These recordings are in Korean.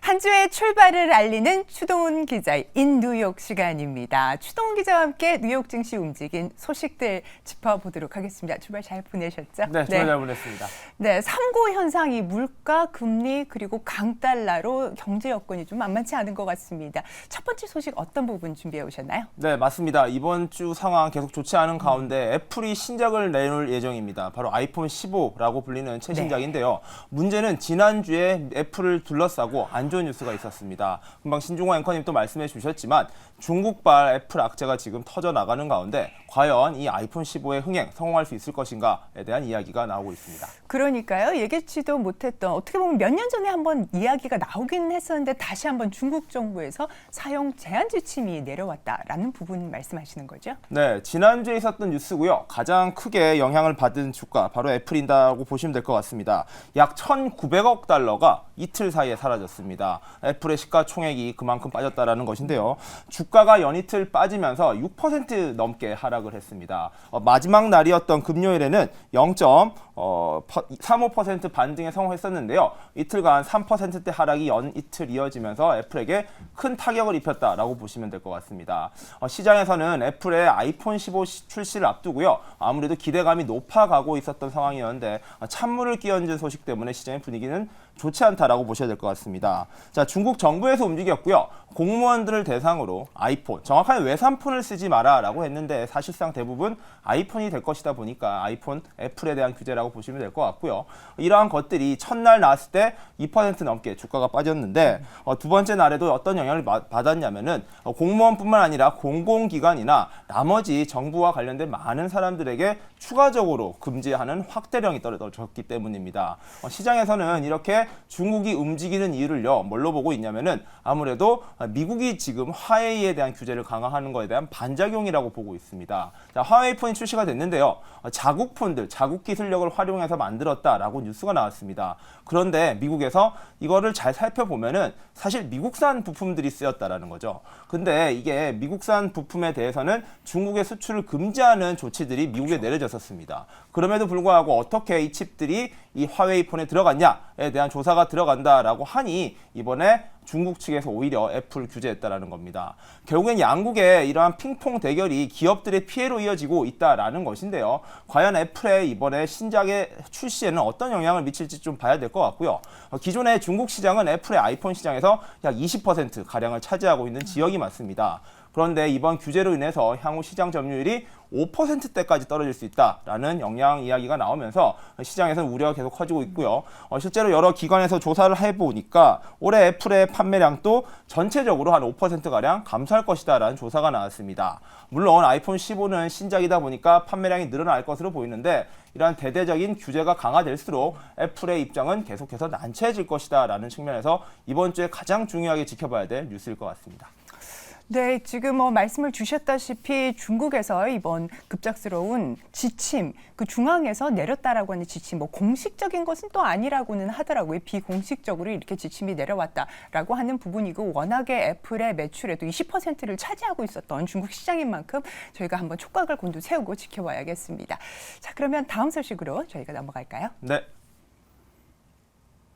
한 주의 출발을 알리는 추동훈 기자의 인뉴욕 시간입니다. 추동훈 기자와 함께 뉴욕 증시 움직인 소식들 짚어보도록 하겠습니다. 주말 잘 보내셨죠? 네, 주말 잘 보냈습니다. 네, 삼고 현상이 물가, 금리 그리고 강달러로 경제 여건이 좀 만만치 않은 것 같습니다. 첫 번째 소식 어떤 부분 준비해 오셨나요? 네, 맞습니다. 이번 주 상황 계속 좋지 않은 가운데 애플이 신작을 내놓을 예정입니다. 바로 아이폰 15라고 불리는 최신작인데요. 문제는 지난주에 애플을 둘러싸고 안 좋은 뉴스가 있었습니다. 금방 신중호 앵커님 또 말씀해 주셨지만 중국발 애플 악재가 지금 터져나가는 가운데 과연 이 아이폰 15의 흥행 성공할 수 있을 것인가에 대한 이야기가 나오고 있습니다. 그러니까요. 예기치도 못했던 어떻게 보면 몇 년 전에 한번 이야기가 나오긴 했었는데 다시 한번 중국 정부에서 사용 제한 지침이 내려왔다라는 부분 말씀하시는 거죠? 네, 지난주에 있었던 뉴스고요. 가장 크게 영향을 받은 주가 바로 애플이다고 보시면 될 것 같습니다. 약 1,900억 달러가 이틀 사이에 사라졌습니다. 애플의 시가총액이 그만큼 빠졌다라는 것인데요. 주가가 연이틀 빠지면서 6% 넘게 하락을 했습니다. 마지막 날이었던 금요일에는 0.35% 반등에 성공했었는데요. 이틀간 3%대 하락이 연이틀 이어지면서 애플에게 큰 타격을 입혔다라고 보시면 될 것 같습니다. 시장에서는 애플의 아이폰 15 출시를 앞두고요. 아무래도 기대감이 높아가고 있었던 상황이었는데 찬물을 끼얹은 소식 때문에 시장의 분위기는 좋지 않다라고 보셔야 될 것 같습니다. 자, 중국 정부에서 움직였고요. 공무원들을 대상으로 아이폰, 정확하게 외산폰을 쓰지 마라라고 했는데 사실상 대부분 아이폰이 될 것이다 보니까 아이폰, 애플에 대한 규제라고 보시면 될 것 같고요. 이러한 것들이 첫날 나왔을 때 2% 넘게 주가가 빠졌는데 두 번째 날에도 어떤 영향을 받았냐면은 공무원뿐만 아니라 공공기관이나 나머지 정부와 관련된 많은 사람들에게 추가적으로 금지하는 확대령이 떨어졌기 때문입니다. 시장에서는 이렇게 중국이 움직이는 이유를요, 뭘로 보고 있냐면은 아무래도 미국이 지금 화웨이에 대한 규제를 강화하는 것에 대한 반작용이라고 보고 있습니다. 자, 화웨이 폰이 출시가 됐는데요. 자국 폰들, 자국 기술력을 활용해서 만들었다라고 뉴스가 나왔습니다. 그런데 미국에서 이거를 잘 살펴보면은 사실 미국산 부품들이 쓰였다라는 거죠. 근데 이게 미국산 부품에 대해서는 중국의 수출을 금지하는 조치들이 미국에 내려졌었습니다. 그럼에도 불구하고 어떻게 이 칩들이 이 화웨이 폰에 들어갔냐에 대한 조사가 들어간다라고 하니 이번에 중국 측에서 오히려 애플 규제했다라는 겁니다. 결국엔 양국의 이러한 핑퐁 대결이 기업들의 피해로 이어지고 있다라는 것인데요. 과연 애플의 이번에 신작의 출시에는 어떤 영향을 미칠지 좀 봐야 될 것 같고요. 기존의 중국 시장은 애플의 아이폰 시장에서 약 20%가량을 차지하고 있는 지역이 많습니다. 그런데 이번 규제로 인해서 향후 시장 점유율이 5%대까지 떨어질 수 있다라는 영향 이야기가 나오면서 시장에서는 우려가 계속 커지고 있고요. 실제로 여러 기관에서 조사를 해보니까 올해 애플의 판매량도 전체적으로 한 5%가량 감소할 것이다라는 조사가 나왔습니다. 물론 아이폰 15는 신작이다 보니까 판매량이 늘어날 것으로 보이는데 이러한 대대적인 규제가 강화될수록 애플의 입장은 계속해서 난처해질 것이다라는 측면에서 이번 주에 가장 중요하게 지켜봐야 될 뉴스일 것 같습니다. 네, 지금 말씀을 주셨다시피 중국에서 이번 급작스러운 지침, 그 중앙에서 내렸다라고 하는 지침, 공식적인 것은 또 아니라고는 하더라고요. 비공식적으로 이렇게 지침이 내려왔다라고 하는 부분이고 워낙에 애플의 매출에도 20%를 차지하고 있었던 중국 시장인 만큼 저희가 한번 촉각을 곤두세우고 지켜봐야겠습니다. 자, 그러면 다음 소식으로 저희가 넘어갈까요? 네.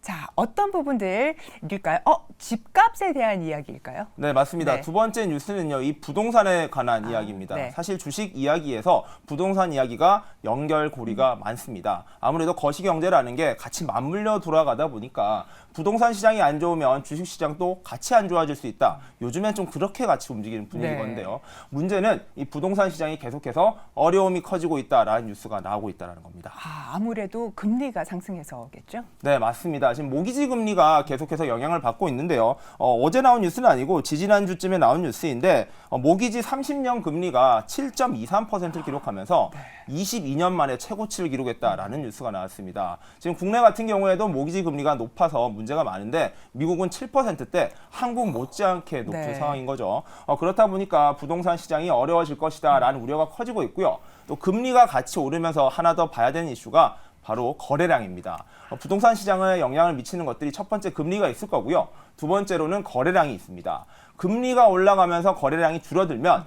자, 어떤 부분들일까요? 집값에 대한 이야기일까요? 네, 맞습니다. 네. 두 번째 뉴스는요, 이 부동산에 관한 이야기입니다. 네. 사실 주식 이야기에서 부동산 이야기가 연결고리가 많습니다. 아무래도 거시경제라는 게 같이 맞물려 돌아가다 보니까 부동산 시장이 안 좋으면 주식 시장도 같이 안 좋아질 수 있다. 요즘엔 좀 그렇게 같이 움직이는 분위기건데요. 네. 문제는 이 부동산 시장이 계속해서 어려움이 커지고 있다라는 뉴스가 나오고 있다는 겁니다. 아무래도 금리가 상승해서겠죠? 네, 맞습니다. 지금 모기지 금리가 계속해서 영향을 받고 있는데요. 어제 나온 뉴스는 아니고 지지난주쯤에 나온 뉴스인데 모기지 30년 금리가 7.23%를 기록하면서 22년 만에 최고치를 기록했다라는 뉴스가 나왔습니다. 지금 국내 같은 경우에도 모기지 금리가 높아서 문제가 많은데 미국은 7%대, 한국 못지않게 높은 네. 상황인 거죠. 그렇다 보니까 부동산 시장이 어려워질 것이다라는 우려가 커지고 있고요. 또 금리가 같이 오르면서 하나 더 봐야 되는 이슈가 바로 거래량입니다. 부동산 시장에 영향을 미치는 것들이 첫 번째 금리가 있을 거고요. 두 번째로는 거래량이 있습니다. 금리가 올라가면서 거래량이 줄어들면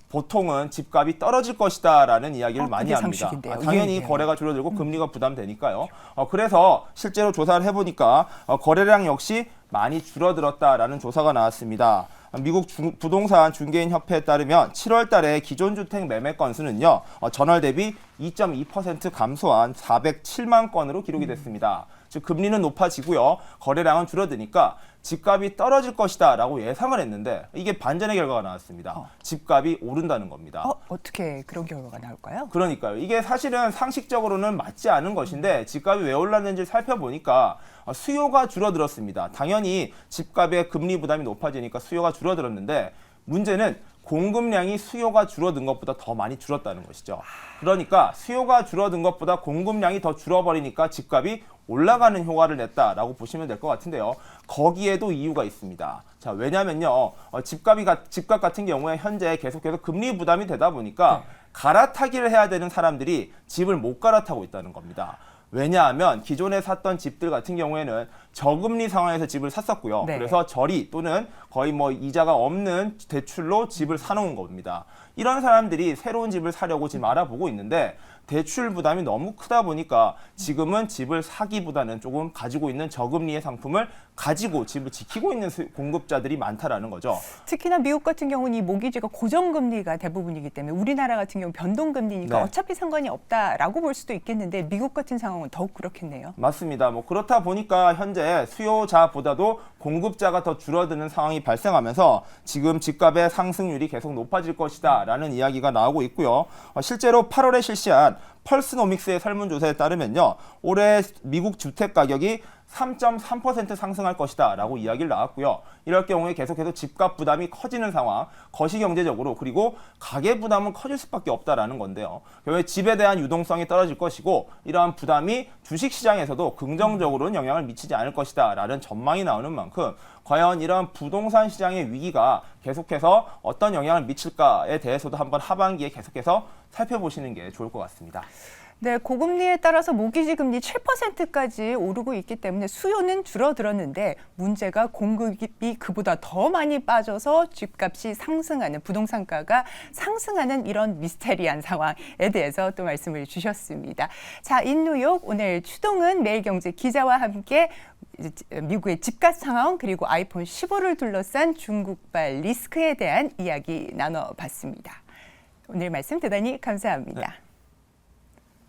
보통은 집값이 떨어질 것이다라는 이야기를 많이 합니다. 당연히 거래가 줄어들고 금리가 부담되니까요. 그래서 실제로 조사를 해보니까 거래량 역시 많이 줄어들었다라는 조사가 나왔습니다. 미국 부동산 중개인 협회에 따르면 7월 달에 기존 주택 매매 건수는요. 전월 대비 2.2% 감소한 407만 건으로 기록이 됐습니다. 즉 금리는 높아지고요. 거래량은 줄어드니까 집값이 떨어질 것이다 라고 예상을 했는데 이게 반전의 결과가 나왔습니다. 집값이 오른다는 겁니다. 어떻게 그런 결과가 나올까요? 그러니까요. 이게 사실은 상식적으로는 맞지 않은 것인데 집값이 왜 올랐는지 살펴보니까 수요가 줄어들었습니다. 당연히 집값의 금리 부담이 높아지니까 수요가 줄어들었는데 문제는 공급량이 수요가 줄어든 것보다 더 많이 줄었다는 것이죠. 그러니까 수요가 줄어든 것보다 공급량이 더 줄어버리니까 집값이 올라가는 효과를 냈다라고 보시면 될 것 같은데요. 거기에도 이유가 있습니다. 자, 왜냐면요. 집값 같은 경우에 현재 계속해서 금리 부담이 되다 보니까 갈아타기를 해야 되는 사람들이 집을 못 갈아타고 있다는 겁니다. 왜냐하면 기존에 샀던 집들 같은 경우에는 저금리 상황에서 집을 샀었고요. 네. 그래서 저리 또는 거의 뭐 이자가 없는 대출로 집을 사놓은 겁니다. 이런 사람들이 새로운 집을 사려고 지금 알아보고 있는데 대출 부담이 너무 크다 보니까 지금은 집을 사기보다는 조금 가지고 있는 저금리의 상품을 가지고 집을 지키고 있는 공급자들이 많다라는 거죠. 특히나 미국 같은 경우는 이 모기지가 고정금리가 대부분이기 때문에 우리나라 같은 경우 변동금리니까 네. 어차피 상관이 없다라고 볼 수도 있겠는데 미국 같은 상황은 더욱 그렇겠네요. 맞습니다. 뭐 그렇다 보니까 현재 수요자보다도 공급자가 더 줄어드는 상황이 발생하면서 지금 집값의 상승률이 계속 높아질 것이다라는 이야기가 나오고 있고요. 실제로 8월에 실시한 펄스노믹스의 설문조사에 따르면요. 올해 미국 주택 가격이 3.3% 상승할 것이다 라고 이야기를 나왔고요. 이럴 경우에 계속해서 집값 부담이 커지는 상황, 거시경제적으로 그리고 가계 부담은 커질 수밖에 없다라는 건데요. 결국에 집에 대한 유동성이 떨어질 것이고 이러한 부담이 주식시장에서도 긍정적으로는 영향을 미치지 않을 것이다 라는 전망이 나오는 만큼 과연 이러한 부동산 시장의 위기가 계속해서 어떤 영향을 미칠까에 대해서도 한번 하반기에 계속해서 살펴보시는 게 좋을 것 같습니다. 네, 고금리에 따라서 모기지 금리 7%까지 오르고 있기 때문에 수요는 줄어들었는데 문제가 공급이 그보다 더 많이 빠져서 집값이 상승하는 부동산가가 상승하는 이런 미스테리한 상황에 대해서 또 말씀을 주셨습니다. 자, 인뉴욕 오늘 추동은 매일경제 기자와 함께 미국의 집값 상황 그리고 아이폰 15를 둘러싼 중국발 리스크에 대한 이야기 나눠봤습니다. 오늘 말씀 대단히 감사합니다. 네.